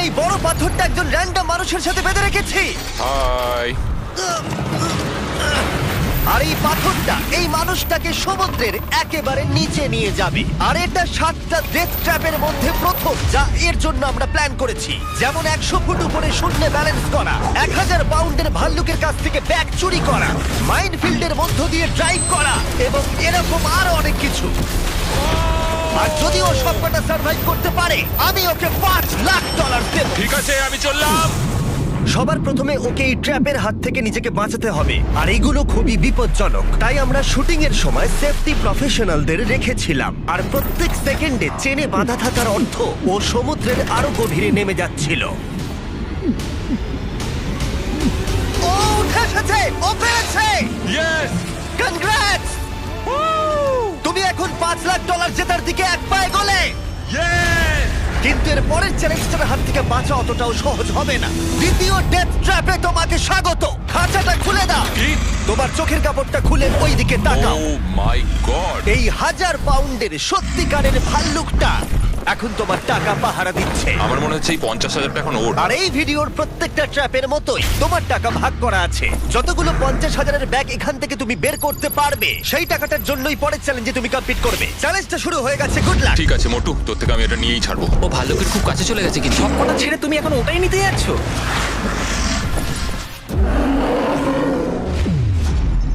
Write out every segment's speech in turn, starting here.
এই বড় পাথরটা একজন র্যান্ডম মানুষের সাথে বেঁধে রেখেছি। হাই। আর এই পাথরটা এই মানুষটাকে সমুদ্রের একেবারে নিচে নিয়ে যাবে। আর এটা 7টা ডেথ ট্র্যাপের মধ্যে প্রথম যা এর জন্য আমরা প্ল্যান করেছি। যেমন 100 ফুট উপরে শূন্যে ব্যালেন্স করা, 1000 পাউন্ডের ভাল্লুকের কাছ থেকে ব্যাগ চুরি করা, মাইনফিল্ডের মধ্য দিয়ে ড্রাইভ করা এবং এরকম আরো অনেক কিছু। আর যদি ও সবকটা সার্ভাইভ করতে পারে আমি ওকে $5,00,000 দেব। ঠিক আছে, আমি চললাম। সবার প্রথমে ওকে এই ট্র্যাপের হাত থেকে নিজেকে বাঁচাতে হবে, আর এইগুলো খুবই বিপজ্জনক। তাই আমরা শুটিং এর সময় সেফটি প্রফেশনালদের রেখেছিলাম। আর প্রত্যেক সেকেন্ডে চেনে বাঁধা থাকার অর্থ ও সমুদ্রের আরো গভীরে নেমে যাচ্ছিল। ও উঠে এসেছে, ও পেরেছে। ইয়েস! কনগ্রাটস! তুমি এখন $5,00,000 জেতার দিকে এক পায়ে গলে। ইয়েস! কিন্তু এর পরের চ্যালেঞ্জটার হাত থেকে বাঁচা অতটাও সহজ হবে না। দ্বিতীয় ডেথ ট্র্যাপে তোমাকে স্বাগত। খাঁচাটা খুলে দাও। কি? তোমার চোখের কাপড়টা খুলে ওই দিকে তাকাও। ও মাই গড! এই 1000 পাউন্ডের সত্যিকারের ভাল্লুকটা এখন তোমার টাকা পাহারা দিচ্ছে। আমার মনে হচ্ছে এই 50,000 এখন ওর। আর এই ভিডিওর প্রত্যেকটা ট্র্যাপের মতোই তোমার টাকা ভাগ করা আছে। যতগুলো 50,000-এর ব্যাগ এখান থেকে তুমি বের করতে পারবে সেই টাকাটার জন্যই পরের চ্যালেঞ্জে তুমি কমপ্লিট করবে। চ্যালেঞ্জটা শুরু হয়ে গেছে, গুড লাক। ঠিক আছে মোটু, তোর থেকে আমি এটা নিয়েই ছাড়বো। ও ভালুকের খুব কাছে চলে গেছে কিন্তু সবকটা ছেড়ে তুমি এখন ওটাই নিতে যাচ্ছ?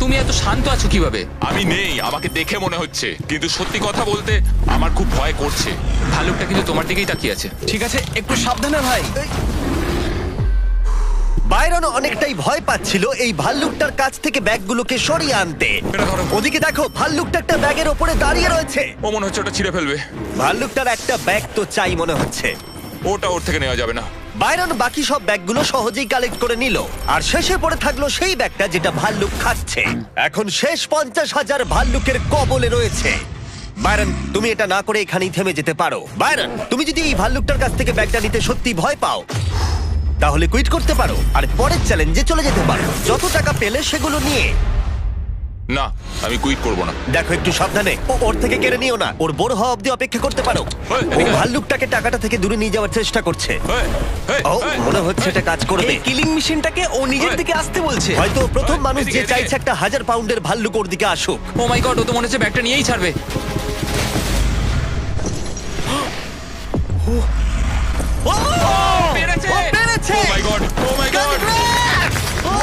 তুমি এত শান্ত আছো কিভাবে? আমি নেই, আমাকে দেখে মনে হচ্ছে, কিন্তু সত্যি কথা বলতে আমার খুব ভয় করছে। ভালুকটা কিন্তু তোমার দিকেই তাকিয়ে আছে। ঠিক আছে, একটু সাবধানে ভাই। বাইরন অনেকটাই ভয় পাচ্ছিল এই ভাল্লুকটার কাছ থেকে ব্যাগগুলোকে সরিয়ে আনতে। এটা ধরো। ওদিকে দেখো, ভাল্লুকটা একটা ব্যাগের ওপরে দাঁড়িয়ে রয়েছে। ও মনে হচ্ছে ওটা ছিঁড়ে ফেলবে। ভাল্লুকটার একটা ব্যাগ তো চাই মনে হচ্ছে। ওটা ওর থেকে নেওয়া যাবে না। বাইরন বাকি সব ব্যাগগুলো সহজেই কালেক্ট করে নিল, আর শেষে পড়ে থাকলো সেই ব্যাগটা যেটা ভাল্লুক খাচ্ছে। এখন শেষ 50,000 ভাল্লুকের কবলে রয়েছে। বাইরন, তুমি এটা না করে এখানেই থেমে যেতে পারো। বাইরন, তুমি যদি এই ভাল্লুকটার কাছ থেকে ব্যাগটা নিতে সত্যি ভয় পাও তাহলে কুইট করতে পারো আর পরের চ্যালেঞ্জে চলে যেতে পারো। যত টাকা পেলে সেগুলো নিয়ে। না, আমি কুইট করব না। দেখো, একটু সাবধানে, ওর থেকে কেড়ে নিও না। ওর বড় হওয়া অব্দি অপেক্ষা করতে পারো। ওই, ও এদিকে আয়। ভাল্লুকটাকে টাকাটা থেকে দূরে নিয়ে যাওয়ার চেষ্টা করছে। এই, এই, ও এই, মনে হচ্ছে এটা কাজ করবে। এই কিলিং মেশিনটাকে ও নিজের ওই। দিকে আসতে বলছে। হয়তো ও প্রথম ওই, মানুষ যে এদিকে, চাইছে একটা 1000 পাউন্ডের ভাল্লুক ওর দিকে আসুক। ও মাই গড, ও তো মনে হচ্ছে ব্যাগটা নিয়েই ছাড়বে। ও পেরেছে! ও পেরেছে! Oh my God! Oh my God! Congrats! ও!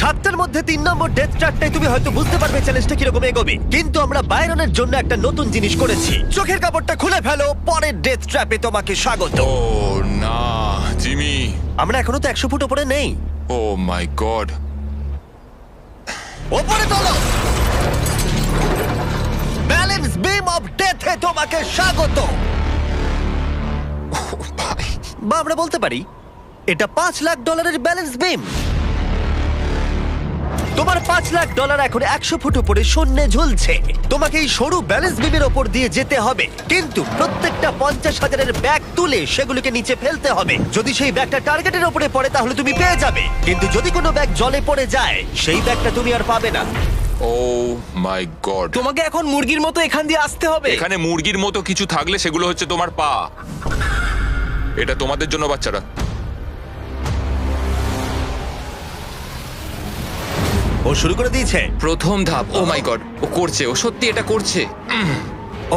7টার মধ্যে 3 নম্বর ডেথ ট্র্যাপটাই তুমি হয়তো বুঝতে পারবে চ্যালেঞ্জটা কিরকম এগোবে। কিন্তু আমরা বাইরনের জন্য একটা নতুন জিনিস করেছি। চোখের কাপড়টা খুলে ফেলো, পরের ডেথ ট্র্যাপে তোমাকে স্বাগত। ও না, জিমি। আমরা এখনো তো 100 ফুট উপরে নেই। ও মাই গড! ওপরে তোলো। ব্যালেন্স বিম অফ ডেথে তোমাকে স্বাগত। ভাই, বা আমরা বলতে পারি এটা $5,00,000 ব্যালেন্স বিম। তোমার $5,00,000 এখন 100 ফুট উপরে শূন্যে ঝুলছে। তোমাকে এই সরু ব্যালেন্স বিমের ওপর দিয়ে যেতে হবে, কিন্তু প্রত্যেকটা 50,000-এর ব্যাগ তুলে সেগুলোকে নিচে ফেলতে হবে। যদি সেই ব্যাগটা টার্গেটের ওপরে পড়ে তাহলে তুমি পেয়ে যাবে, কিন্তু যদি কোনো ব্যাগ জলে পড়ে যায় সেই ব্যাগটা তুমি আর পাবে না। ও মাই গড! তোমাকে এখন মুরগির মতো এখান দিয়ে আসতে হবে। এখানে মুরগির মতো কিছু থাকলে সেগুলো হচ্ছে তোমার পা। এটা তোমাদের জন্য, বাচ্চারা। ও শুরু করে দিয়েছে। প্রথম ধাপ। ও মাই গড, ও করছে, ও সত্যি এটা করছে।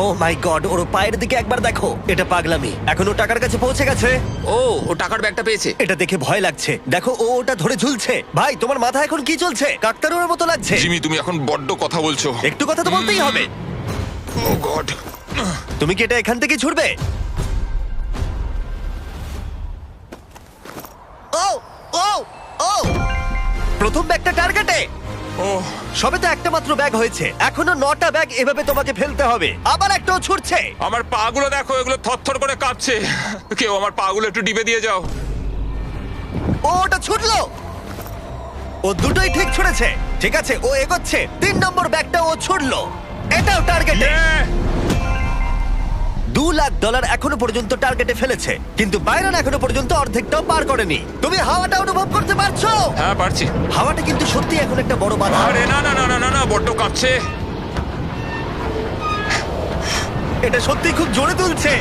ও মাই গড, ওর পায়ের দিকে একবার দেখো। এটা পাগলামি। এখন ও টাকার কাছে পৌঁছে গেছে। ও টাকার ব্যাগটা পেয়েছে। এটা দেখে ভয় লাগছে। দেখো, ও ওটা ধরে ঝুলছে। ভাই, তোমার মাথা এখন কি চলছে? কাকতারুর মতো লাগছে। জিমি, তুমি এখন বড্ড কথা বলছো। একটু কথা তো বলতেই হবে। ও গড! তুমি কি এটা এখান থেকে ছুটবে? ও ও ও প্রথম ব্যাগটা টার্গেটে। ও সবে তো একটা মাত্র ব্যাগ হয়েছে, এখনো 9টা ব্যাগ এভাবে তোমাকে ফেলতে হবে। আবার একটাও ছুটছে। আমার পাগুলো দেখো, এগুলো থরথর করে কাঁপছে। কেউ আমার পাগুলো একটু ডিবে দিয়ে যাও। ও ওটা ছুটলো। ও দুটোই ঠিক ছুড়েছে। ঠিক আছে, ও এগোচ্ছে। 3 নম্বর ব্যাগটা ও ছুড়লো। এটাও টার্গেটে। $2,00,000 এখনো পর্যন্ত টার্গেটে ফেলেছে, কিন্তু বাইরন এখনো পর্যন্ত অর্ধেকটাও পার করেনি। তুমি হাওয়াটা অনুভব করতে পারছো? হ্যাঁ, পারছি। হাওয়াটা কিন্তু সত্যি এখন একটা বড় বাধা। আরে না না না না না না, বড্ড কাঁপছে। এটা সত্যি খুব জোরে তুলছে।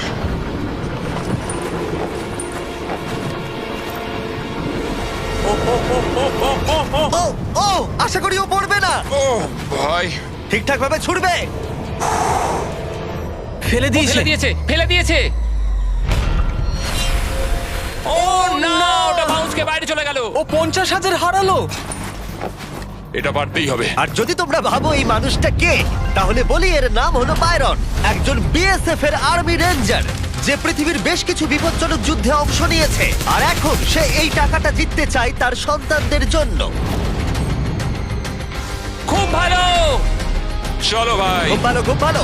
ভাই ঠিকঠাক ভাবে ছুড়বে। ফেলে দিয়েছে। ফেলে দিয়েছে ও না, ওটা বাউন্সকে বাইরে চলে গেল। ও 50,000 হারালো। এটা পারতেই হবে। আর যদি তোমরা ভাবো এই মানুষটা কে, তাহলে বলি এর নাম হলো বাইরন, একজন বিএসএফ এর আর্মি রেঞ্জার যে পৃথিবীর বেশ কিছু বিপজ্জনক যুদ্ধে অংশ নিয়েছে। আর এখন সে এই টাকাটা জিততে চায় তার সন্তানদের জন্য। খুব ভালো। চলো ভাই। খুব ভালো, খুব ভালো।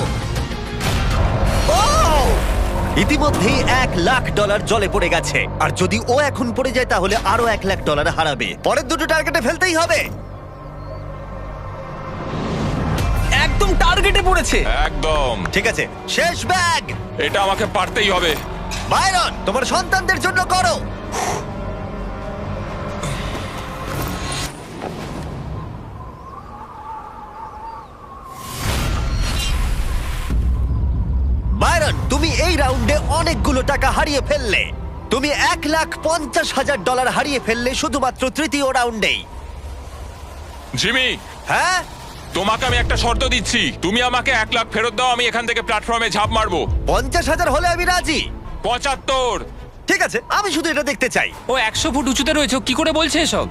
ও! ইতিমধ্যেই $1,00,000 জলে পড়ে গেছে, আর যদি ও এখন পড়ে যায় তাহলে আরো $1,00,000 হারাবে। পরের দুটো টার্গেটে ফেলতেই হবে। একদম টার্গেটে পড়েছে। একদম। ঠিক আছে, শেষ ব্যাগ। এটা আমাকে পারতেই হবে। বাইরন, তোমার সন্তানদের জন্য করো। বাইরন, তুমি এই রাউন্ডে অনেকগুলো টাকা হারিয়ে ফেললে। তুমি $1,50,000 হারিয়ে ফেললে শুধুমাত্র তৃতীয় রাউন্ডেই। জিমি, হ্যাঁ, তোমাকে আমি একটা শর্ত দিচ্ছি, তুমি আমাকে 1,00,000 ফেরত দাও, আমি এখান থেকে প্ল্যাটফর্মে ঝাঁপ মারবো। 50,000 হলে আমি রাজি। 75। ঠিক আছে, আমি শুধু এটা দেখতে চাই। ও 100 ফুট উঁচুতে রয়েছে, ও কি করে বলছে এসব?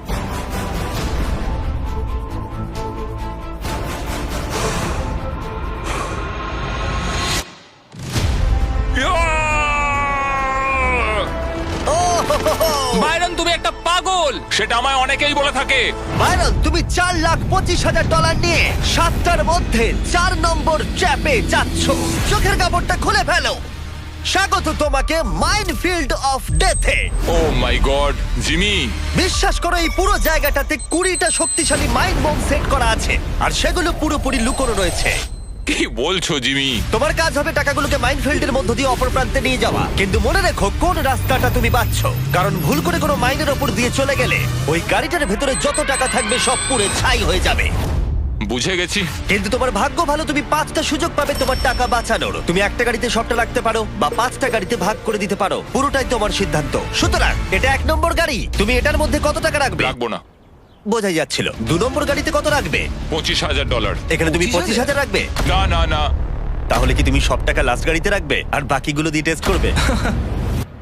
ও হো হো হো। বাইরন, তুমি একটা পাগল। সেটা আমায় অনেকেই বলে থাকে। বাইরন, তুমি $4,25,000 নিয়ে 7টার মধ্যে 4 নম্বর ট্র্যাপে যাচ্ছ। চোখের কাপড়টা খুলে ফেলো। স্বাগত তোমাকে মাইনফিল্ড অফ ডেথে। Oh my God, Jimmy. বিশ্বাস করো, এই পুরো জায়গাটাতে 20টা শক্তিশালী মাইন্ড বোম সেট করা আছে, আর সেগুলো পুরোপুরি লুকোনো রয়েছে। কি বলছো জিমি? তোমার কাজ হবে টাকাগুলোকে মাইনফিল্ডের মধ্য দিয়ে অপর প্রান্তে নিয়ে যাওয়া। কিন্তু মনে রেখো কোন রাস্তাটা তুমি বাছছো, কারণ ভুল করে কোনো মাইনের ওপর দিয়ে চলে গেলে ওই গাড়িটার ভেতরে যত টাকা থাকবে সব পুড়ে ছাই হয়ে যাবে। বুঝে গেছি। কিন্তু তোমার ভাগ্য ভালো, তুমি 5টা সুযোগ পাবে তোমার টাকা বাঁচানোর। তুমি একটা গাড়িতে সবটা রাখতে পারো বা 5টা গাড়িতে ভাগ করে দিতে পারো, পুরোটাই তোমার সিদ্ধান্ত। সুতরাং এটা 1 নম্বর গাড়ি, তুমি এটার মধ্যে কত টাকা রাখবে? রাখবো না। বোঝাই যাচ্ছিল। 2 নম্বর গাড়িতে কত রাখবে? $25,000। এখানে তুমি 25,000 রাখবে। না না না, তাহলে কি তুমি সব টাকা লাস্ট গাড়িতে রাখবে আর বাকিগুলো দিয়ে টেস্ট করবে?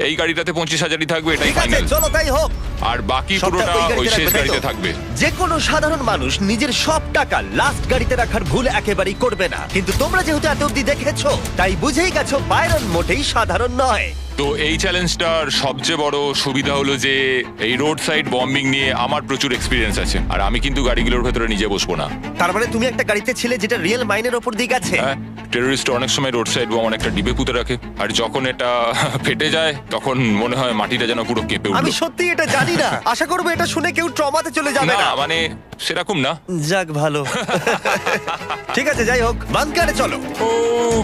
এই গাড়িটাতে 25,000ই থাকবে, এটাই ঠিক আছে, ফাইনাল। চলো তাই হোক। আর বাকি সবটা পুরোটা ওই গাড়িতে ওই শেষ রাখবে, তাই তো? গাড়িতে থাকবে। যে কোনো সাধারণ মানুষ নিজের সব টাকা লাস্ট গাড়িতে রাখার ভুল একেবারেই করবে না, কিন্তু তোমরা যেহেতু এত অব্দি দেখেছো তাই বুঝেই গেছো বাইরন মোটেই সাধারণ নয়। তো এই চ্যালেঞ্জটার সবচেয়ে বড় সুবিধা হলো যে এই রোড সাইড বম্বিং নিয়ে আমার প্রচুর এক্সপিরিয়েন্স আছে, আর আমি কিন্তু গাড়িগুলোর ভেতরে নিজে বসবো না। তার মানে তুমি একটা গাড়িতে ছিলে যেটা রিয়েল মাইনের ওপর দিয়ে গেছে। হ্যাঁ, টেররিস্ট অনেক সময় রোড সাইড বোম অনেকটা ডিবে পুঁতে রাখে, আর যখন এটা ফেটে যায় তখন মনে হয় মাটিটা যেন পুরো কেঁপে আমি উঠলো। সত্যি এটা জানি না। আশা করবো এটা শুনে কেউ ট্রমাতে চলে যাবে না না। মানে সেরকম না। যাক ভালো। ঠিক আছে, যাই হোক, বাংকারে চলো। ও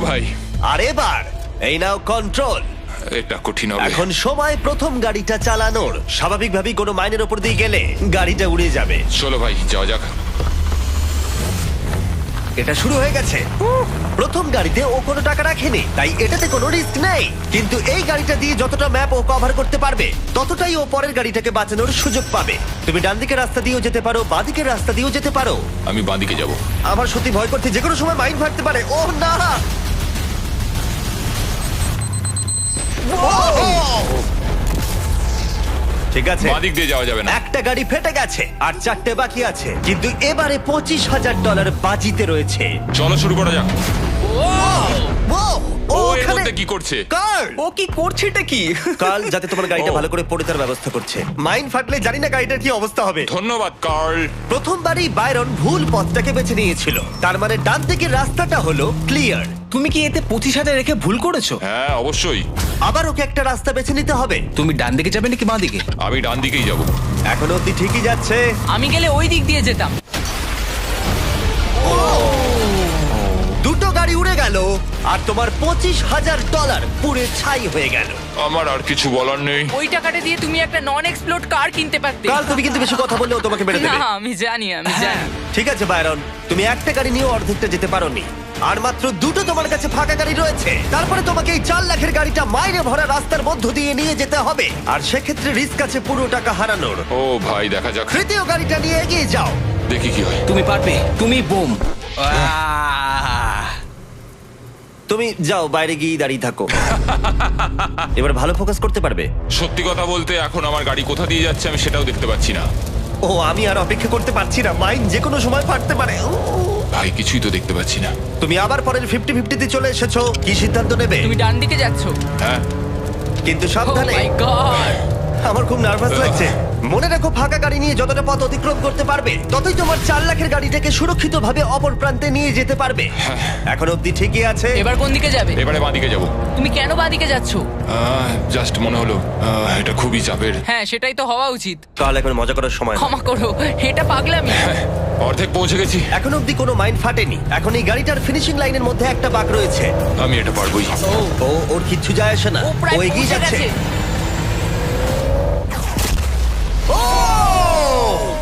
ভাই, আর এবার এই নাও কন্ট্রোল। এটা কঠিন হবে। এখন সময় প্রথম গাড়িটা চালানোর। স্বাভাবিকভাবেই কোনো মাইনের ওপর দিয়ে গেলে গাড়িটা উড়ে যাবে। চলো ভাই, যাওয়া যাক। এটা শুরু হয়ে গেছে। প্রথম গাড়িতে ও কোনো টাকা রাখেনি, তাই এটাতে কোনো রিস্ক নেই। কিন্তু এই গাড়িটা দিয়ে যতটা ম্যাপ ও কভার করতে পারবে ততটাই ও পরের গাড়িটাকে বাঁচানোর সুযোগ পাবে। তুমি ডান দিকের রাস্তা দিয়েও যেতে পারো, বাঁ দিকের রাস্তা দিয়েও যেতে পারো। আমি বাঁদিকে যাব। আমার সত্যি ভয় করছে, যে কোনো সময় মাইন্ড ফাটতে পারে। ও না! ঠিক আছে, বাঁদিক দিয়ে যাওয়া যাবে না। একটা গাড়ি ফেটে গেছে আর 4টে বাকি আছে, কিন্তু এবারে $25,000 বাজিতে রয়েছে। চলো শুরু করা যাক। ও ও এর ওখানে মধ্যে কি করছে? কার্ল! ও কি করছে এটা কি? কার্ল যাতে তোমার গাড়িটা ও। ভালো করে পড়ে তার ব্যবস্থা করছে। মাইন্ড ফাটলে জানি না গাড়িটার কি অবস্থা হবে। ধন্যবাদ কার্ল। প্রথমবারই বাইরন ভুল পথটাকে বেছে নিয়েছিল, তার মানে ডান দিকের রাস্তাটা হলো ক্লিয়ার। তুমি কি এতে 25,000 রেখে ভুল করেছো? হ্যাঁ অবশ্যই, আবার ওকে একটা রাস্তা বেছে নিতে হবে। তুমি ডান দিকে যাবে নাকি বাঁ দিকে? আমি ডান দিকেই যাব। এখনো অব্দি ঠিকই যাচ্ছে। আমি গেলে ওই দিক দিয়ে যেতাম। দুটো গাড়ি উড়ে গেল আর তোমার $25,000 পুড়ে ছাই হয়ে গেল। আমার আর কিছু বলার নেই। ওই টাকাটা দিয়ে তুমি একটা নন এক্সপ্লোড কার কিনতে পারতে। কাল তুমি কিন্তু বেশি কথা বললে ও তোমাকে মেরে না দেবে। আমি জানি আমি জানি। ঠিক আছে বাইরন, তুমি একটা গাড়ি নিয়ে অর্ধেকটা যেতে পারোনি, আর মাত্র দুটো তোমার কাছে ফাঁকা গাড়ি রয়েছে। তারপরে তোমাকে এই 4 লাখের গাড়িটা মাইনে ভরা রাস্তার মধ্য দিয়ে নিয়ে যেতে হবে, আর সেক্ষেত্রে রিস্ক আছে পুরো টাকা হারানোর। ও ভাই, দেখা যাক। তৃতীয় গাড়িটা নিয়ে এগিয়ে যাও। দেখি কি হয়। তুমি পারবে, তুমি বোম। তুমি যাও, বাইরে গিয়ে দাঁড়িয়ে থাকো। এবার ভালো ফোকাস করতে পারবে। সত্যি কথা বলতে এখন আমার গাড়ি কোথা দিয়ে যাচ্ছে আমি সেটাও দেখতে পাচ্ছি না। ও, আমি আর অপেক্ষা করতে পারছি না, মাইন যে কোনো সময় ফাটতে পারে। ভাই কিছুই তো দেখতে পাচ্ছি না। তুমি আবার পরের 50-50 চলে এসেছো, কি সিদ্ধান্ত নেবে? তুমি ডান দিকে যাচ্ছ। হ্যাঁ, কিন্তু ও সাবধানে। মাই গড। আমার খুব নার্ভাস লাগছে। মনে রাখো, ফাঁকা গাড়ি নিয়ে যতটা পথ অতিক্রম করতে পারবে ততই তোমার 4 লাখের গাড়িটাকে সুরক্ষিতভাবে অপর প্রান্তে নিয়ে যেতে পারবে। এখন অব্দি ঠিকই আছে। এবার কোন দিকে যাবে? এবারে বাঁদিকে যাবো। তুমি কেন বাঁদিকে যাচ্ছ? জাস্ট মনে হলো এটা খুবই চাপের। হ্যাঁ, সেটাই তো হওয়া উচিত। কাল এখন মজা করার সময় না। ক্ষমা করো, এটা পাগলামি। অর্ধেক পৌঁছে গেছি। এখন অব্দি কোনো মাইন ফাটেনি। এখন এই গাড়িটার ফিনিশিং লাইনের মধ্যে একটা বাঁক রয়েছে। আমি এটা পারবোই। ওর কিচ্ছু যায় আসে না, ও প্রায় ও এগিয়ে পৌঁছে যাচ্ছে। গেছে। ও!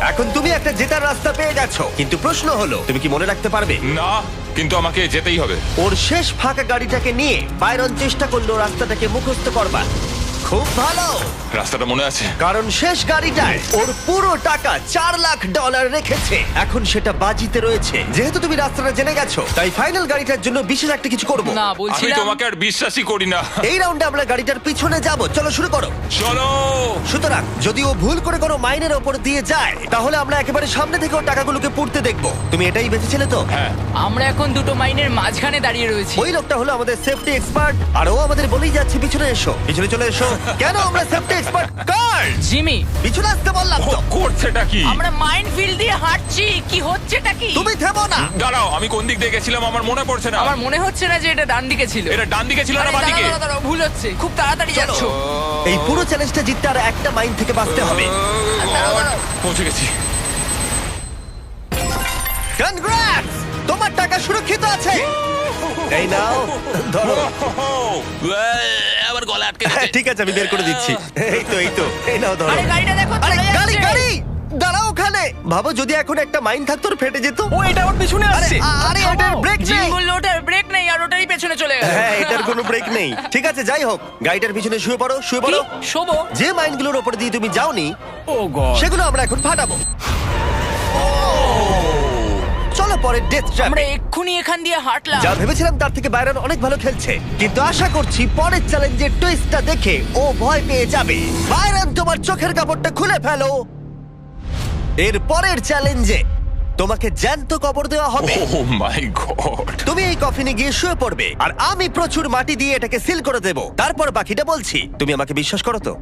এখন তুমি একটা জেতার রাস্তা পেয়ে গেছো, কিন্তু প্রশ্ন হলো তুমি কি মনে রাখতে পারবে? না, কিন্তু আমাকে যেতেই হবে। ওর শেষ ফাঁকা গাড়িটাকে নিয়ে বাইরন চেষ্টা করলো রাস্তাটাকে মুখস্থ করবার। খুব ভালো, রাস্তাটা মনে আছে। কারণ শেষ গাড়িটায় ওর পুরো টাকা $4 লাখ রেখেছে। এখন সেটা বাজিতে রয়েছে। যেহেতু তুমি রাস্তাটা জেনে গেছো, তাই ফাইনাল গাড়িটার জন্য বিশেষ একটা কিছু করবো। না, আমি বলছিলাম তোমাকে আর বিশ্বাসই করি না। এই রাউন্ডে আমরা গাড়িটার পিছনে যাব। চলো শুরু করো। চলো। সুতরাং যদি ও ভুল করে কোনো মাইনের ওপর দিয়ে যায়, তাহলে আমরা একেবারে সামনে থেকে ওর টাকাগুলোকে পুড়তে দেখবো। তুমি এটাই বেঁচেছিলে তো? হ্যাঁ, আমরা এখন দুটো মাইনের মাঝখানে দাঁড়িয়ে রয়েছি। ওই লোকটা হলো আমাদের সেফটি এক্সপার্ট, আর ও আমাদের বলেই যাচ্ছে পিছনে এসো, পিছনে চলে এসো। কেন আমরা সেফটি এক্সপার্ট? কার জিমি, পিছনে আসতে বললাম ও তো। করছেটা কি? আমরা মাইন্ড ফিল্ড দিয়ে হাঁটছি, কি হচ্ছেটা কি? তুমি থেমো না। দাঁড়াও, আমি কোন দিক দিয়ে গেছিলাম আমার মনে পড়ছে না। আমার মনে হচ্ছে না যে এটা ডান দিকে ছিল। এটা ডান দিকে ছিল না আরে, বাঁদিকে? দাঁড়াও, দাঁড়াও, ভুল হচ্ছে। খুব তাড়াতাড়ি যাচ্ছ। এই পুরো চ্যালেঞ্জটা জিততে আর একটা মাইন থেকে বাঁচতে হবে। দাঁড়াও, দাঁড়াও। পৌঁছে গেছি। কনগ্রাটস, তোমার টাকা সুরক্ষিত আছে। এই নাও, ধরো। আবার গলা আটকে হ্যাঁ, ঠিক আছে, আমি বের করে দিচ্ছি। এই তো, এই নাও ধরো। আরে গাড়িটা দেখো, আরে চলে গাড়ি যাচ্ছে। গাড়ি দাঁড়াও ওখানে। ভাবো যদি এখন একটা মাইন থাকতো ওর ফেটে যেত। ও, এটা আমার পিছনে আরে আসছে। আরে এটার ব্রেক জিম নেই। বললো ওটার ব্রেক নেই আর ওটারই পেছনে চলে গেল। হ্যাঁ, এটার কোনো ব্রেক নেই। ঠিক আছে, যাই হোক, গাড়িটার পিছনে শুয়ে পড়ো, শুয়ে কি? পড়ো। শোবো? যে মাইনগুলোর উপর দিয়ে তুমি যাওনি ও গড। সেগুলো আমরা এখন ফাটাবো। চলো পরের ডেথ আমরা ট্র্যাপে। এক্ষুনি এখান দিয়ে হাঁটলাম। যা ভেবেছিলাম তার থেকে বাইরন অনেক ভালো খেলছে, কিন্তু আশা করছি পরের চ্যালেঞ্জের টুইস্টটা দেখে ও ভয় পেয়ে যাবে। বাইরন, তোমার চোখের কাপড়টা খুলে ফেলো। এর পরের চ্যালেঞ্জে তোমাকে জ্যান্ত কবর দেওয়া হবে। ও মাই গড। তুমি এই কফিনে গিয়ে শুয়ে পড়বে, আর আমি প্রচুর মাটি দিয়ে এটাকে সিল করে দেব। তারপর বাকিটা বলছি। তুমি আমাকে বিশ্বাস করো তো?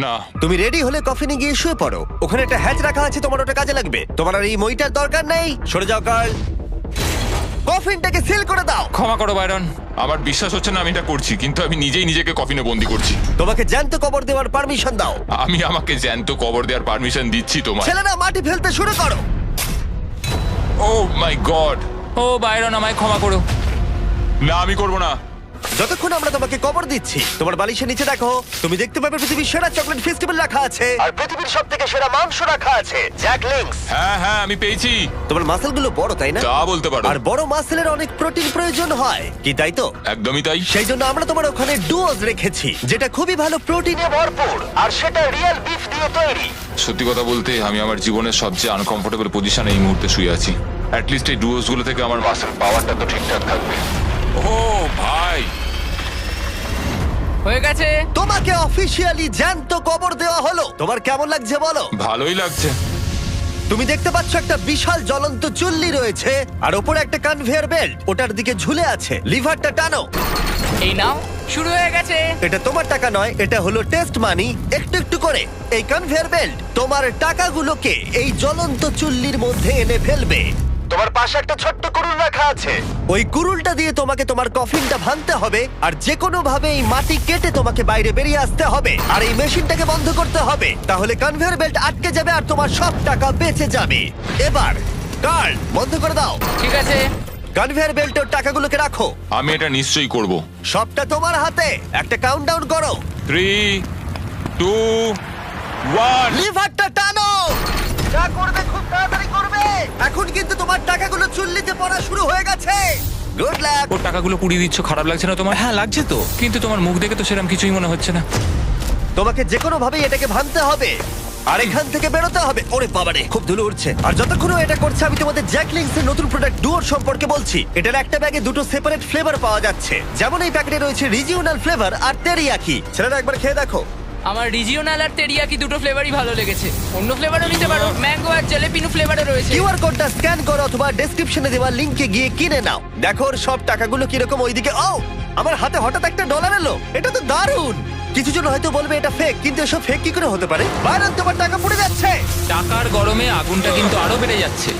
না, তুমি রেডি হলে কফিনে গিয়ে শুয়ে পড়ো। ওখানে একটা হ্যাচ রাখা আছে, তোমার ওটা কাজে লাগবে। তোমার আর এই মইটার দরকার নেই। সরে যাও কার্ল, কফিনটাকে সিল করে দাও। ক্ষমা করো বাইরন, আমার বিশ্বাস হচ্ছে না আমি এটা করছি, কিন্তু আমি নিজেই নিজেকে কফিনে বন্দি করছি। তোমাকে জ্যান্ত কবর দেওয়ার পারমিশন দাও। আমি আমাকে জ্যান্ত কবর দেওয়ার পারমিশন দিচ্ছি তোমায়। ছেলেরা মাটি ফেলতে শুরু করো। ও মাই গড। ও বাইরন, আমায় ক্ষমা করো। না, আমি করব না। যতক্ষণ আমরা তোমাকে কবর দিচ্ছি, তোমার বালিশের নিচে দেখো, তুমি দেখতে পাবে পৃথিবীর সেরা চকলেট ফেস্টিভ্যাল রাখা আছে, আর পৃথিবীর সবথেকে সেরা মাংস রাখা আছে, জ্যাক লিংস। হ্যাঁ হ্যাঁ, আমি পেয়েছি। তোমার মাসেলগুলো বড়, তাই না? তা বলতে পারো। আর বড় মাসেলের অনেক প্রোটিন প্রয়োজন হয়, কি তাই তো? একদমই তাই। সেই জন্য আমরা তোমার ওখানে ডুওজ রেখেছি, যেটা খুবই ভালো প্রোটিনে ভরপুর, আর সেটা রিয়েল বিফ দিয়ে তৈরি। সত্যি কথা বলতে আমি আমার জীবনের সবচেয়ে আনকমফোর্টেবল পজিশনে এই মুহূর্তে শুয়ে আছি। অ্যাটলিস্ট এই ডুয়োস গুলো থেকে আমার মাসেল পাওয়ারটা তো ঠিকঠাক থাকবে। ও ভাই, হয়ে গেছে। তোমাকে অফিসিয়ালি জ্যান্ত কবর দেওয়া হলো। তোমার কেমন লাগছে বলো? ভালোই লাগছে। তুমি দেখতে পাচ্ছ একটা বিশাল জ্বলন্ত চুল্লি রয়েছে, আর ওপরে একটা কনভেয়ার বেল্ট ওটার দিকে ঝুলে আছে। লিভারটা টানো। এই নাও, শুরু হয়ে গেছে। এটা তোমার টাকা নয়, এটা হলো টেস্ট মানি। একটু একটু করে এই কনভেয়ার বেল্ট তোমার টাকাগুলোকে এই জ্বলন্ত চুল্লির মধ্যে এনে ফেলবে। তোমার পাশে একটা ছোট্ট কুড়ুল রাখা আছে। ওই কুড়ুলটা দিয়ে তোমাকে তোমার কফিনটা ভাঙতে হবে, আর যে কোনো ভাবে এই মাটি কেটে তোমাকে বাইরে বেরিয়ে আসতে হবে, আর এই মেশিনটাকে বন্ধ করতে হবে। তাহলে কনভেয়ার বেল্ট আটকে যাবে আর তোমার সব টাকা বেঁচে যাবে। এবার কার্ল বন্ধ করে দাও। ঠিক আছে। কনভেয়ার বেল্টের টাকাগুলোকে রাখো। আমি এটা নিশ্চয়ই করব। সবটা তোমার হাতে। একটা কাউন্টডাউন করো। 3, 2, 1। লিভারটা টানো। যা করবে খুব তাড়াতাড়ি করবে। এখন কিন্তু তোমার টাকাগুলো চুল্লিতে পড়া শুরু হয়ে গেছে। Good luck. ওর টাকাগুলো পুড়িয়ে দিচ্ছ, খারাপ লাগছে না তোমার? হ্যাঁ, লাগছে তো। কিন্তু তোমার মুখ দেখে তো সেরকম কিছুই মনে হচ্ছে না। তোমাকে যে কোনো ভাবে এটাকে ভাঙতে হবে। আর এখান থেকে বেরোতে হবে। ওরে বাবারে, খুব ধুলো উঠছে। আর যতক্ষণ ও এটা করছে আমি তোমাদের জ্যাক লিংকস এর নতুন প্রোডাক্ট ডুয়োর সম্পর্কে বলছি। এটার একটা ব্যাগে দুটো সেপারেট ফ্লেভার পাওয়া যাচ্ছে। যেমন এই প্যাকেটে রয়েছে রিজিওনাল ফ্লেভার আর তেরিয়াকি। ছেলেরা একবার খেয়ে দেখো। আমার রিজিওনাল আর তেরিয়াকি দুটো ফ্লেভারই ভালো লেগেছে। অন্য ফ্লেভারও নিতে পারো, ম্যাঙ্গো আর জেলেপিনো ফ্লেভারও রয়েছে। কিউআর কোডটা স্ক্যান করো অথবা ডেসক্রিপশনে দেওয়া লিংকে গিয়ে কিনে নাও। দেখো ওর সব টাকাগুলো কিরকম ওইদিকে। ও, আমার হাতে হঠাৎ একটা ডলার এলো। এটা তো দারুণ। কিছু জন হয়তো বলবে এটা ফেক, কিন্তু এসব ফেক কি করে হতে পারে? বাইরন, তোমার টাকা পড়ে যাচ্ছে। টাকার গরমে আগুনটা কিন্তু আরো বেড়ে যাচ্ছে।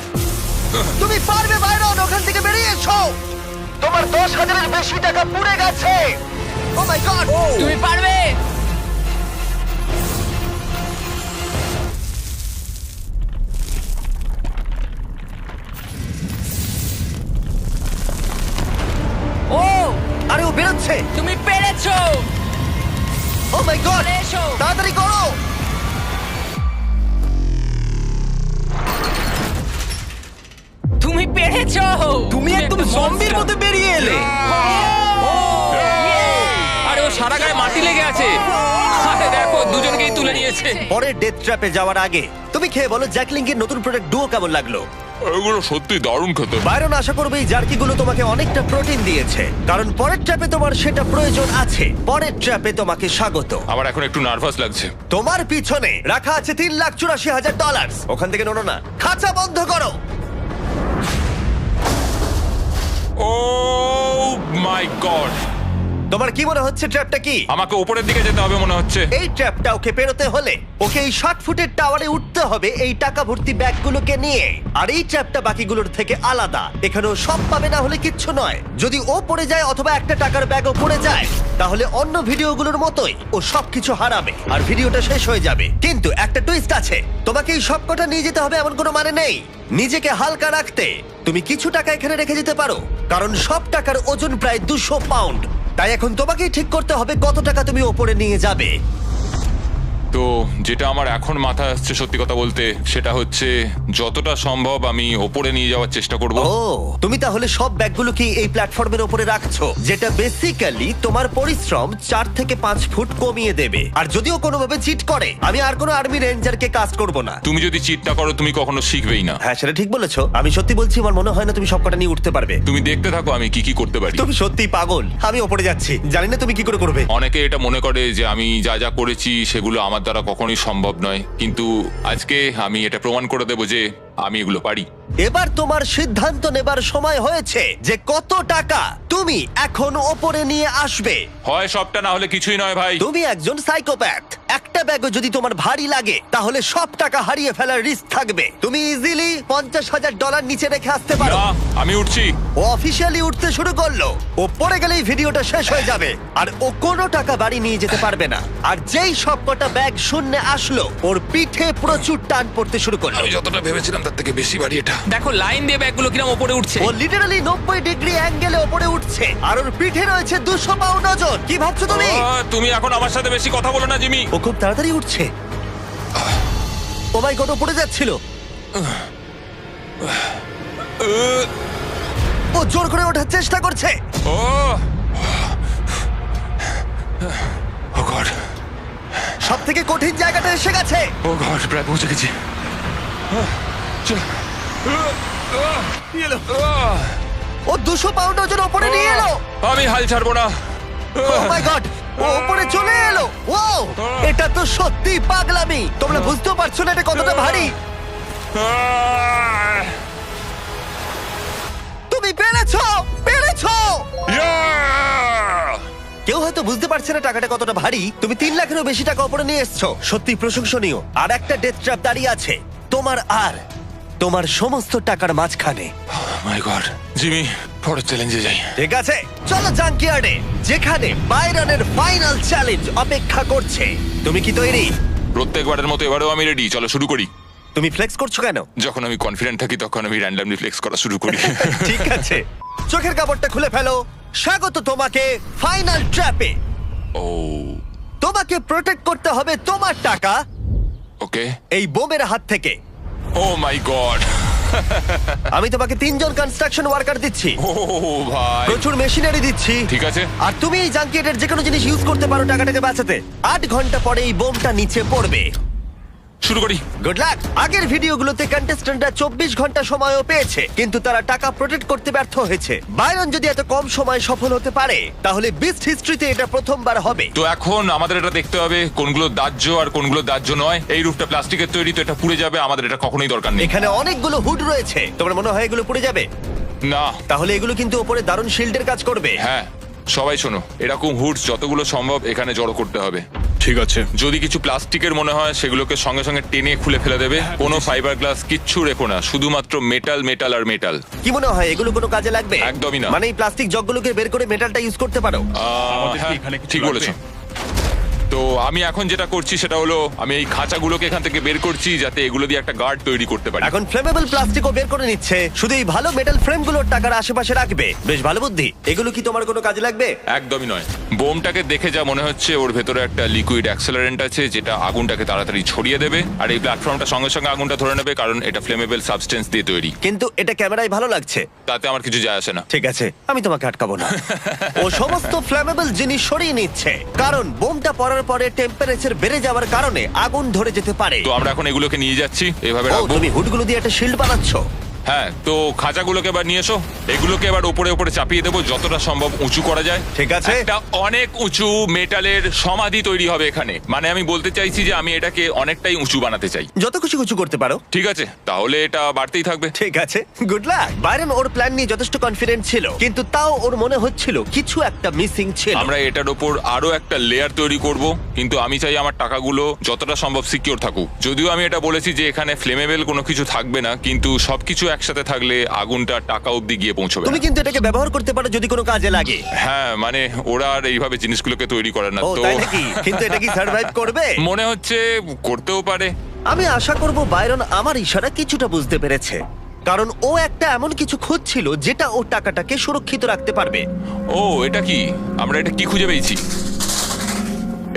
তুমি পারবে বাইরন, ওখান থেকে বেরিয়ে এসো। তোমার 10,000-এর বেশি টাকা পুড়ে গেছে। ও মাই গড, তুমি পারবে। ও, আরে ও বেরোচ্ছে। তুমি পেরেছো। ও মাই গড, চলে এসো। তাড়াতাড়ি করো। তুমি পেরেছো। তুমি একদম একটা জম্বির monster। মতো বেরিয়ে এলে। আরে ও সারা গায়ে মাটি লেগে আছে। আরে দেখো দুজনকেই তুলে নিয়েছে। পরের ডেথ ট্র্যাপে যাওয়ার আগে তুমি খেয়ে বলো জ্যাক লিংকের নতুন প্রোডাক্ট ডুও কেমন লাগলো। এগুলো সত্যি দারুণ খেতে। বাইরন, আশা করবে এই জার্কিগুলো তোমাকে অনেকটা প্রোটিন দিয়েছে, কারণ পরের ট্র্যাপে তোমার সেটা প্রয়োজন আছে। পরের ট্র্যাপে তোমাকে স্বাগত। আমার এখন একটু নার্ভাস লাগছে। তোমার পিছনে রাখা আছে $3,84,000। ওখান থেকে নোনো না, খাঁচা বন্ধ করো। ও মাই গড, তোমার কি মনে হচ্ছে ট্র্যাপটা কি? আমাকে উপরের দিকে যেতে হবে মনে হচ্ছে। এই ট্র্যাপটা ওকে পেরোতে হলে ওকে এই 60 ফুটের টাওয়ারে উঠতে হবে এই টাকা ভর্তি ব্যাগগুলোকে নিয়ে। আর এই ট্র্যাপটা বাকিগুলোর থেকে আলাদা। এখানেও সব পাবে না হলে কিচ্ছু নয়। যদি ও পড়ে যায় অথবা একটা টাকার ব্যাগও পড়ে যায়, তাহলে অন্য ভিডিওগুলোর মতোই ও সবকিছু হারাবে আর ভিডিওটা শেষ হয়ে যাবে। কিন্তু একটা টুইস্ট আছে, তোমাকে এই সবকটা নিয়ে যেতে হবে এমন কোনো মানে নেই। নিজেকে হালকা রাখতে তুমি কিছু টাকা এখানে রেখে যেতে পারো, কারণ সব টাকার ওজন প্রায় 200 পাউন্ড। তাই এখন তোমাকেই ঠিক করতে হবে কত টাকা তুমি ওপরে নিয়ে যাবে। তো যেটা আমার এখন মাথায় আসছে সত্যি কথা বলতে, সেটা হচ্ছে যতটা সম্ভব আমি ওপরে নিয়ে যাওয়ার চেষ্টা করব। ও, তুমি তাহলে সব ব্যাগগুলো কি এই প্ল্যাটফর্মের উপরে রাখছো, যেটা বেসিক্যালি তোমার পরিশ্রম 4 থেকে 5 ফুট কমিয়ে দেবে। আর যদিও কোনোভাবে চিট করে, আমি আর কোনো আর্মি রেঞ্জারকে কাস্ট করব না। তুমি যদি চিট না করো তুমি কখনো শিখবেই না। হ্যাঁ, সেটা ঠিক বলেছো। আমি সত্যি বলছি, আমার মনে হয় না তুমি সবকটা নিয়ে উঠতে পারবে। তুমি দেখতে থাকো আমি কি কি করতে পারি। তুমি সত্যি পাগল। আমি ওপরে যাচ্ছি, জানি না তুমি কি করে করবে। অনেকে এটা মনে করে যে আমি যা যা করেছি সেগুলো আমার দ্বারা কখনোই সম্ভব নয়, কিন্তু আজকে আমি এটা প্রমাণ করে দেবো যে আমি এগুলো পারি। এবার তোমার সিদ্ধান্ত নেবার সময় হয়েছে যে কত টাকা তুমি এখন ওপরে নিয়ে আসবে। হয় সবটা, না হলে কিছুই নয় ভাই। তুমি একজন সাইকোপ্যাথ। একটা ব্যাগও যদি তোমার ভারী লাগে, তাহলে সব টাকা হারিয়ে ফেলার রিস্ক থাকবে। তুমি ইজিলি $50,000 নিচে রেখে আসতে পারো। না, আমি উঠছি। ও অফিসিয়ালি উঠতে শুরু করলো। ও পড়ে গেলেই ভিডিওটা শেষ হয়ে যাবে, আর ও কোনো টাকা বাড়ি নিয়ে যেতে পারবে না। আর যেই সবকটা ব্যাগ শূন্যে আসলো, ওর পিঠে প্রচুর টান পড়তে শুরু করলো। আমি যতটা ভেবেছিলাম তার থেকে বেশি ভারী এটা। দেখো লাইন দিয়ে ব্যাগগুলো কিরম উপরে উঠছে। ও লিটারালি 90 ডিগ্রি অ্যাঙ্গেলে ওপরে উঠছে, আর ওর পিঠে রয়েছে 200 পাউন্ড ওজন। কি ভাবছো তুমি? তুমি এখন আমার সাথে বেশি কথা বলো না জিমি। ও খুব তাড়াতাড়ি উঠছে। ও মাই গড, ও পড়ে যাচ্ছিল। ও জোর করে ওঠার চেষ্টা করছে। ও গড, সব থেকে কঠিন জায়গাটা এসে গেছে। ও গড, প্রায় পৌঁছে গেছি। ও 200 পাউন্ড ওজন ওপরে নিয়ে এলো। আমি হাল ছাড়বো না। ও মাই গড, ও উপরে চলে এলো। ও, এটা তো সত্যি পাগলামি। তোমরা বুঝতেও পারছো না এটা কতটা ভারী। তুমি পেরেছো, পেরেছো। কেউ হয়তো বুঝতে পারছে না টাকাটা কতটা ভারী। তুমি 3 লাখেরও বেশি টাকা উপরে নিয়ে এসছো, সত্যি প্রশংসনীয়। আর একটা ডেথ ট্র্যাপ দাঁড়িয়ে আছে তোমার আর তোমার সমস্ত টাকার মাঝখানে। মাই গড, জিমি, পরের চ্যালেঞ্জে যাই। ঠিক আছে, চলো জাঙ্কিয়ার্ডে, যেখানে বাইরনের ফাইনাল চ্যালেঞ্জ অপেক্ষা করছে। তুমি কি তৈরি? প্রত্যেকবারের মতো এবারেও আমি রেডি। চলো শুরু করি। তুমি ফ্লেক্স করছো কেন? যখন আমি কনফিডেন্ট থাকি তখন আমি র্যান্ডমলি ফ্লেক্স করা শুরু করি। ঠিক আছে, চোখের কাপড়টা খুলে ফেলো। স্বাগত তোমাকে ফাইনাল ট্র্যাপে। ও তোমাকে প্রোটেক্ট করতে হবে তোমার টাকা ওকে। এই বোমের হাত থেকে। ও মাই গড। আমি তোমাকে 3 জন কনস্ট্রাকশন ওয়ার্কার দিচ্ছি, ও ভাই, প্রচুর মেশিনারি দিচ্ছি। ঠিক আছে। আর তুমি এই জাঙ্কিয়ার্ডের যে কোনো জিনিস ইউজ করতে পারো টাকাটাকে বাঁচাতে। 8 ঘন্টা পরে এই বোমটা নিচে পড়বে। শুরু করি। Good luck. আগের ভিডিওগুলোতে কন্টেস্ট্যান্টরা 24 ঘন্টা সময়ও পেয়েছে, কিন্তু তারা টাকা প্রোটেক্ট করতে ব্যর্থ হয়েছে। বাইরন যদি এত কম সময় সফল হতে পারে, তাহলে বিস্ট হিস্ট্রিতে এটা প্রথমবার হবে। তো এখন আমাদের এটা দেখতে হবে কোনগুলো দাহ্য আর কোনগুলো দাহ্য নয়। এই রূপটা প্লাস্টিকের তৈরি, তো এটা পুড়ে যাবে, আমাদের এটা কখনোই দরকার নেই। এখানে অনেকগুলো হুড রয়েছে, তোমার মনে হয় এগুলো পুড়ে যাবে? না। তাহলে এগুলো কিন্তু ওপরে দারুণ শিল্ডের কাজ করবে। হ্যাঁ, সবাই শোনো, এরকম হুডস যতগুলো সম্ভব এখানে জড়ো করতে হবে। ঠিক আছে। যদি কিছু প্লাস্টিকের মনে হয় সেগুলোকে সঙ্গে সঙ্গে টেনে খুলে ফেলে দেবে। কোনো ফাইবার গ্লাস কিচ্ছু রেখো না, শুধুমাত্র মেটাল মেটাল আর মেটাল। কি মনে হয় এগুলো কোনো কাজে লাগবে? একদমই না। মানে এই প্লাস্টিক জগগুলোকে বের করে মেটালটা ইউজ করতে পারো? আমাদের কি হ্যাঁ, এখানে কিছু ঠিক লাগবে? বলেছো। তো আমি এখন যেটা করছি সেটা হলো আমি এই খাঁচাগুলোকে এখান থেকে বের করছি যাতে এগুলো দিয়ে একটা গার্ড তৈরি করতে পারি। এখন ফ্লেমেবল প্লাস্টিকও বের করে নিচ্ছে, শুধু এই ভালো মেটাল ফ্রেমগুলোর টাকার আশেপাশে রাখবে। বেশ ভালো বুদ্ধি। এগুলো কি তোমার কোনো কাজে লাগবে? একদমই নয়। বোমটাকে দেখে যা মনে হচ্ছে ওর ভেতরে একটা লিকুইড অ্যাক্সেলারেন্ট আছে যেটা আগুনটাকে তাড়াতাড়ি ছড়িয়ে দেবে, আর এই প্ল্যাটফর্মটা সঙ্গে সঙ্গে আগুনটা ধরে নেবে, কারণ এটা ফ্লেমেবল সাবস্টেন্স দিয়ে তৈরি। কিন্তু এটা ক্যামেরায় ভালো লাগছে। তাতে আমার কিছু যায় আসে না। ঠিক আছে, আমি তোমাকে আটকাবো না। ও সমস্ত ফ্লেমেবল জিনিস সরিয়ে নিচ্ছে, কারণ বোমটা পড়ার পরে টেম্পারেচার বেড়ে যাওয়ার কারণে আগুন ধরে যেতে পারে। তো আমরা এখন এগুলোকে নিয়ে যাচ্ছি, এভাবে ও, রাখবো। তুমি হুডগুলো দিয়ে একটা শিল্ড বানাচ্ছ? হ্যাঁ, তো খাঁচাগুলোকে এবার নিয়ে এসো। এগুলোকে এবার উপরে উপরে চাপিয়ে দেবো, যতটা সম্ভব উঁচু করা যায়। ঠিক আছে। একটা অনেক উঁচু মেটালের সমাধি তৈরি হবে এখানে। মানে আমি বলতে চাইছি যে আমি এটাকে অনেকটাই উঁচু বানাতে চাই। যত খুশি উঁচু করতে পারো। ঠিক আছে, তাহলে এটা বাড়তেই থাকবে। ঠিক আছে, গুড লাক। বাইরন ওর প্ল্যান নিয়ে যথেষ্ট কনফিডেন্ট ছিল, কিন্তু তাও ওর মনে হচ্ছিল কিছু একটা মিসিং ছিল। আমরা এটার ওপর আরো একটা লেয়ার তৈরি করব, কিন্তু আমি চাই আমার টাকাগুলো যতটা সম্ভব সিকিউর থাকুক। যদিও আমি এটা বলেছি যে এখানে ফ্লেমেবল কোনো কিছু থাকবে না, কিন্তু সবকিছু একসাথে থাকলে আগুনটা টাকা অবধি গিয়ে পৌঁছবে তুমি না। কিন্তু এটাকে ব্যবহার করতে পারো যদি কোনো কাজে লাগে। হ্যাঁ, মানে ওরা আর এইভাবে জিনিসগুলোকে তৈরি করে না ও তো। তাই নাকি? কিন্তু এটা কি সার্ভাইভ করবে? মনে হচ্ছে করতেও পারে। আমি আশা করব বাইরন আমার ইশারা কিছুটা বুঝতে পেরেছে, কারণ ও একটা এমন কিছু খুঁজছিল যেটা ও টাকাটাকে সুরক্ষিত রাখতে পারবে। ও, এটা কি? আমরা এটা কি খুঁজে পেয়েছি?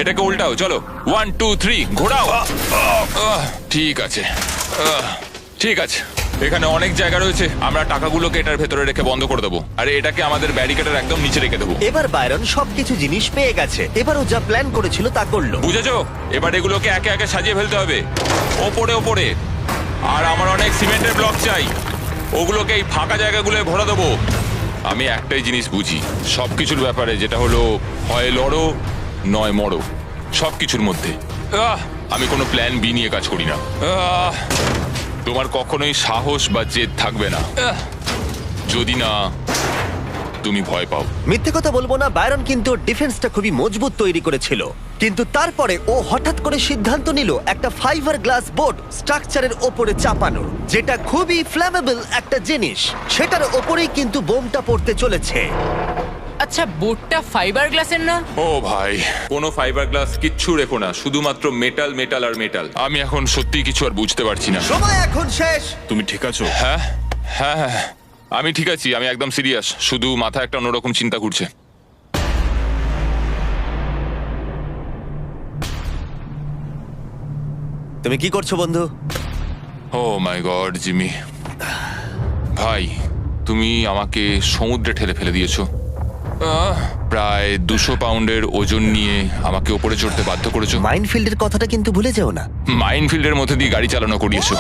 এটাকে উল্টাও, চলো। 1 2 3 ঘোরাও। ঠিক আছে, ঠিক আছে। এখানে অনেক জায়গা রয়েছে, আমরা টাকাগুলোকে এটার ভেতরে রেখে বন্ধ করে দেবো, আর এটাকে আমাদের ব্যারিকেডের একদম নিচে রেখে দেবো। এবার বাইরন সবকিছু জিনিস পেয়ে গেছে, এবার ও যা প্ল্যান করেছিল তা করলো। বুঝেছো? এবার এগুলোকে একে একে সাজিয়ে ফেলতে হবে, ওপরে ওপরে। আর আমার অনেক সিমেন্টের ব্লক চাই, ওগুলোকে এই ফাঁকা জায়গাগুলোয় ভরে দেবো। আমি একটাই জিনিস বুঝি সবকিছুর ব্যাপারে, যেটা হলো হয় লড়ো নয় মরো, সবকিছুর মধ্যে। আমি কোনো প্ল্যান বি নিয়ে কাজ করি না। তোমার কখনোই সাহস বা জেদ থাকবে না যদি না তুমি ভয় পাও। মিথ্যে কথা বলবো না, বাইরন কিন্তু ডিফেন্সটা খুবই মজবুত তৈরি করেছিল, কিন্তু তারপরে ও হঠাৎ করে সিদ্ধান্ত নিল একটা ফাইবার গ্লাস বোর্ড স্ট্রাকচারের ওপরে চাপানোর, যেটা খুবই ফ্লেমেবল একটা জিনিস। সেটার ওপরেই কিন্তু বোমটা পড়তে চলেছে। আচ্ছা, বোর্ডটা ফাইবার গ্লাসের না? ও ভাই, কোনো ফাইবার গ্লাস কিচ্ছু রেখো না, শুধুমাত্র মেটাল মেটাল আর মেটাল। আমি এখন সত্যি কিছু আর বুঝতে পারছি না। সময় এখন শেষ। তুমি ঠিক আছো? হ্যাঁ হ্যাঁ হ্যাঁ, আমি ঠিক আছি, আমি একদম সিরিয়াস, শুধু মাথায় একটা অন্যরকম চিন্তা ঘুরছে। তুমি কি করছো বন্ধু? ও মাই গড জিমি ভাই, তুমি আমাকে সমুদ্রে ঠেলে ফেলে দিয়েছো। প্রায় 200 পাউন্ডের ওজন নিয়ে আমাকে ওপরে চড়তে বাধ্য করেছো। মাইনফিল্ডের কথাটা কিন্তু ভুলে যেও না। মাইনফিল্ডের মধ্যে দিয়ে গাড়ি চালানো করিয়েছো।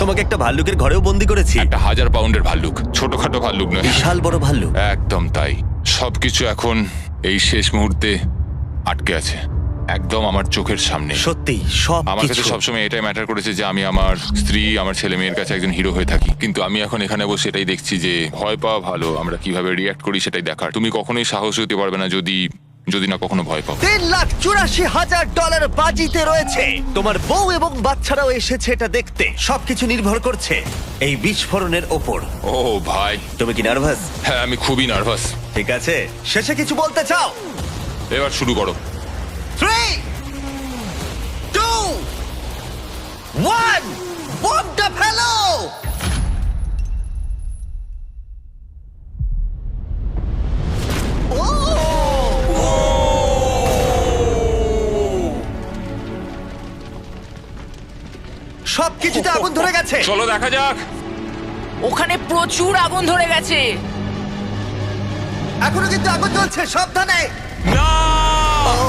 তোমাকে একটা ভাল্লুকের ঘরেও বন্দি করেছি। একটা 1000 পাউন্ডের ভাল্লুক, ছোটখাটো ভাল্লুক নয়, বিশাল বড় ভাল্লুক। একদম তাই। সবকিছু এখন এই শেষ মুহূর্তে আটকে আছে, একদম আমার চোখের সামনে। সত্যি সব আমার কাছে কিছু। সবসময় এটাই ম্যাটার করেছে যে আমি আমার স্ত্রী, আমার ছেলে মেয়ের কাছে একজন হিরো হয়ে থাকি, কিন্তু আমি এখন এখানে বসে এটাই দেখছি যে ভয় পাওয়া ভালো, আমরা কিভাবে রিয়াক্ট করি সেটাই দেখার। তুমি কখনোই সাহস হতে পারবে না যদি না কখনো ভয় পাও। $3,84,000 বাজিতে রয়েছে। তোমার বউ এবং বাচ্চারাও এসেছে এটা দেখতে। সবকিছু নির্ভর করছে এই বিস্ফোরণের ওপর। ও ভাই, তুমি কি নার্ভাস? হ্যাঁ আমি খুবই নার্ভাস। ঠিক আছে, শেষে কিছু বলতে চাও? এবার শুরু করো। 3 2 1 বোমটা ফেলো। সবকিছুতে আগুন ধরে গেছে। চলো দেখা যাক। ওখানে প্রচুর আগুন ধরে গেছে। এখনো কিন্তু আগুন জ্বলছে, সাবধানে। না, ও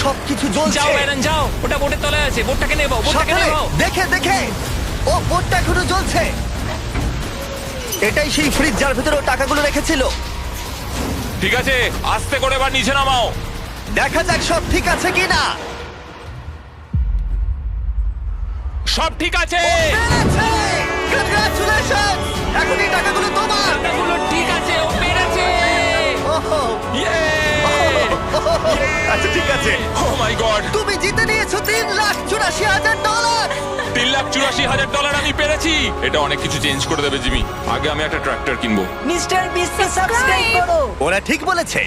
সবকিছু জ্বলছে। যাও ব্যারন যাও, ওটা বোটের তলায় আছে, বোটটাকে নেবো, বোটটাকে সাবধানে, নেবো। দেখে দেখে ও বোটটা এখনো জ্বলছে। এটাই সেই ফ্রিজ যার ভিতরে ও টাকাগুলো রেখেছিল। ঠিক আছে, আস্তে করে এবার নিচে নামাও। দেখা যাক সব ঠিক আছে কিনা। সব ঠিক আছে। কনগ্রাচুলেশন, এখন এই টাকাগুলো তোমার। টাকাগুলো ঠিক আছে, ও পেরেছে। ওহো, আচ্ছা ঠিক আছে, ও মাই গড, তুমি জিতে নিয়েছো $3,84,000। $3,84,000 আমি পেরেছি। এটা অনেক কিছু চেঞ্জ করে দেবে জিমি। আগে আমি একটা ট্রাক্টর কিনবো। মিস্টার বিস্টকে সাবস্ক্রাইব করো। ওরা ঠিক বলেছে।